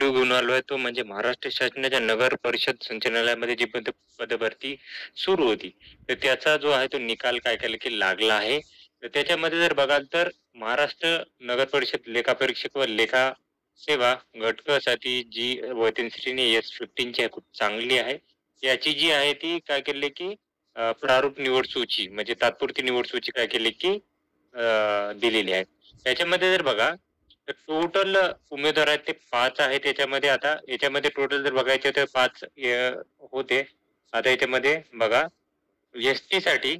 Interview घेऊन आलोय तो म्हणजे महाराष्ट्र शासनाच्या नगर परिषद संचालनालयामध्ये जी पदभरती सुरू होती. तर त्याचा जो आहे तो निकाल काय केला की लागला आहे. तर त्याच्यामध्ये जर बघाल तर महाराष्ट्र नगर परिषद लेखापरीक्षक व लेखा सेवा गट क साठी जी वॅकन्सी श्रेणी S15 ची आहे खूप चांगली आहे. याची जी आहे ती काय केली की प्रारूप निवड सूची म्हणजे तात्पुरती निवड सूची काय केली की दिलेली आहे. त्याच्यामध्ये जर बघा तर टोटल उमेदवार आहेत ते 5 आहेत त्याच्यामध्ये. आता याच्यामध्ये टोटल जर बघायचे तर 5 होते. आता याच्यामध्ये बघा एस-टीसाठी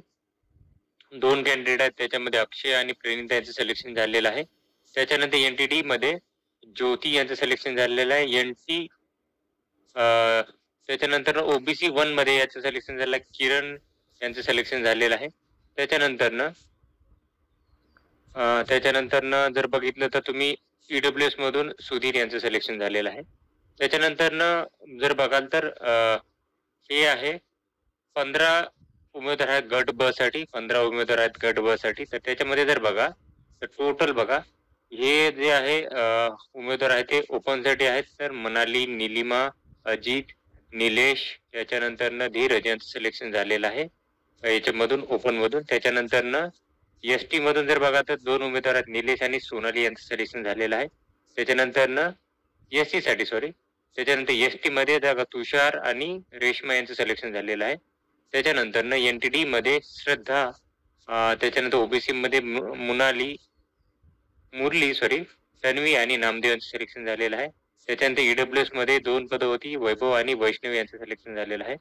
2 कॅन्डिडेट आहेत. त्याच्यामध्ये अक्षय आणि प्रणिता यांचं सिलेक्शन झालेलं आहे. त्याच्यानंतर एन-टी-डीमध्ये ज्योती यांचं सिलेक्शन झालेलं आहे. त्याच्यानंतर ओ-बी-सी 1 मध्ये याचं सिलेक्शन झालं आहे. किरण यांचं सिलेक्शन झालेलं आहे. त्याच्यानंतरनं जर बघितलं तर तुम्ही ई-डब्ल्यू-एस मधून सुधीर यांचं सिलेक्शन झालेलं आहे. त्याच्यानंतरनं जर बघाल तर हे आहे 15 उमेदवार आहेत गट ब साठी, 15 उमेदवार आहेत गट ब साठी. तर त्याच्यामध्ये जर बघा तर टोटल बघा हे जे आहे उमेदवार आहेत ते ओपनसाठी आहेत. तर मनाली, निलिमा, अजित, निलेश त्याच्यानंतरनं धीरज यांचं सिलेक्शन झालेलं आहे याच्यामधून ओपनमधून. त्याच्यानंतरनं एस-टी मधून जर बघा तर 2 उमेदवार आहेत निलेश आणि सोनाली यांचं सिलेक्शन झालेलं आहे. त्याच्यानंतरनं एस-सी साठी सॉरी. त्याच्यानंतर एस-टी मध्ये बघा तुषार आणि रेश्मा यांचं सिलेक्शन झालेलं आहे. त्याच्यानंतरनं एन-टी-डी मध्ये श्रद्धा त्याच्यानंतर ओ-बी-सी मध्ये मुरली सॉरी तन्वी आणि नामदेव यांचं सिलेक्शन झालेलं आहे. त्याच्यानंतर ई-डब्ल्यू-एस मध्ये 2 पदं होती वैभव आणि वैष्णव यांचं सिलेक्शन झालेलं आहे.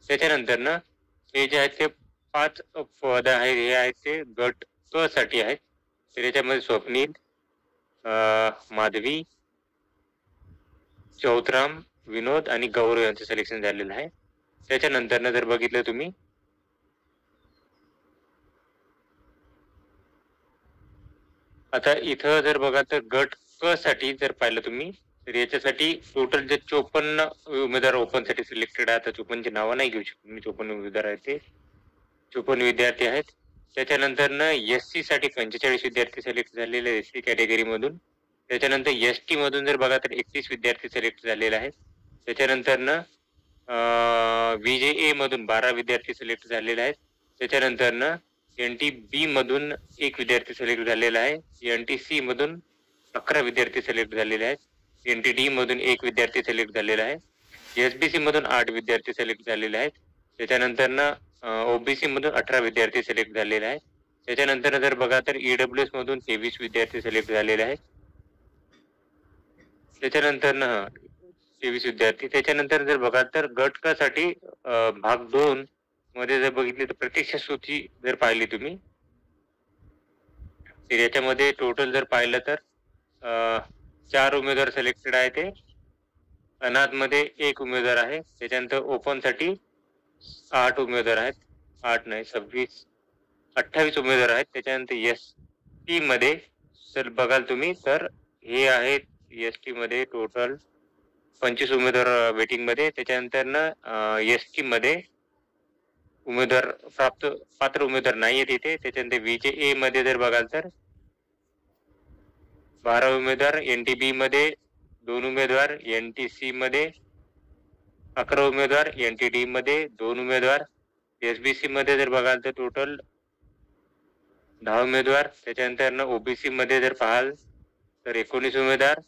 त्याच्यानंतरनं हे जे आहेत ते 5 पद आहेत हे आहेत ते गट क साठी आहेत. तर याच्यामध्ये स्वप्नील, माधवी, चौतराम, विनोद आणि गौरव यांचं सिलेक्शन झालेलं आहे. त्याच्यानंतरनं जर बघितलं तुम्ही आता इथं जर बघा तर गट क साठी जर पाहिलं तुम्ही तर याच्यासाठी टोटल जे 54 उमेदवार ओपन साठी सिलेक्टेड आहेत. आता 54 ची नावं नाही घेऊ शकत मी. 54 उमेदवार आहेत ते 54 विद्यार्थी आहेत. त्याच्यानंतरनं एस-सी साठी 45 विद्यार्थी सिलेक्ट झालेले एस-सी कॅटेगरी मधून. त्याच्यानंतर एस-टी मधून जर बघा तर 31 विद्यार्थी सिलेक्ट झालेले आहेत. त्याच्यानंतरनं व्ही-जे-ए मधून 12 विद्यार्थी सिलेक्ट झालेले आहेत. त्याच्यानंतरनं एन-टी-बी मधून 1 विद्यार्थी सिलेक्ट झालेला आहे. एन-टी-सी मधून 11 विद्यार्थी सिलेक्ट झालेले आहेत. एन-टी-डी मधून 1 विद्यार्थी सिलेक्ट झालेला आहे. एस-बी-सी मधून 8 विद्यार्थी सिलेक्ट झालेले आहेत. त्याच्यानंतरनं ओ-बी-सी मधून 18 विद्यार्थी सिलेक्ट झालेले आहेत. त्याच्यानंतर जर बघा तर ई-डब्ल्यू-एस मधून 23 विद्यार्थी सिलेक्ट झालेले आहेत. त्याच्यानंतरनं 23 विद्यार्थी. त्याच्यानंतर जर बघा तर गट क साठी भाग 2 मध्ये जर बघितली तर प्रत्यक्ष सूची जर पाहिली तुम्ही तर याच्यामध्ये टोटल जर पाहिलं तर 4 उमेदवार सिलेक्टेड आहे ते. अनाथ मध्ये 1 उमेदवार आहे. त्याच्यानंतर ओपन साठी 8 उमेदवार आहेत. 8 नाही 26 28 उमेदवार आहेत. त्याच्यानंतर एस-टी मध्ये जर बघाल तुम्ही तर हे आहेत एस-टी मध्ये टोटल 25 उमेदवार वेटिंग मध्ये. त्याच्यानंतरनं एस-टी मध्ये उमेदवार पात्र उमेदवार नाही आहेत इथे. त्याच्यानंतर व्ही-जे-ए मध्ये जर बघाल तर 12 उमेदवार, एन-टी-बी मध्ये 2 उमेदवार, एन-टी-सी मध्ये 11 उमेदवार, एन-टी-डी मध्ये 2 उमेदवार, एस-बी-सी मध्ये जर बघाल तर टोटल 10 उमेदवार. त्याच्यानंतर ओ-बी-सी मध्ये जर पाहाल तर 19 उमेदवार.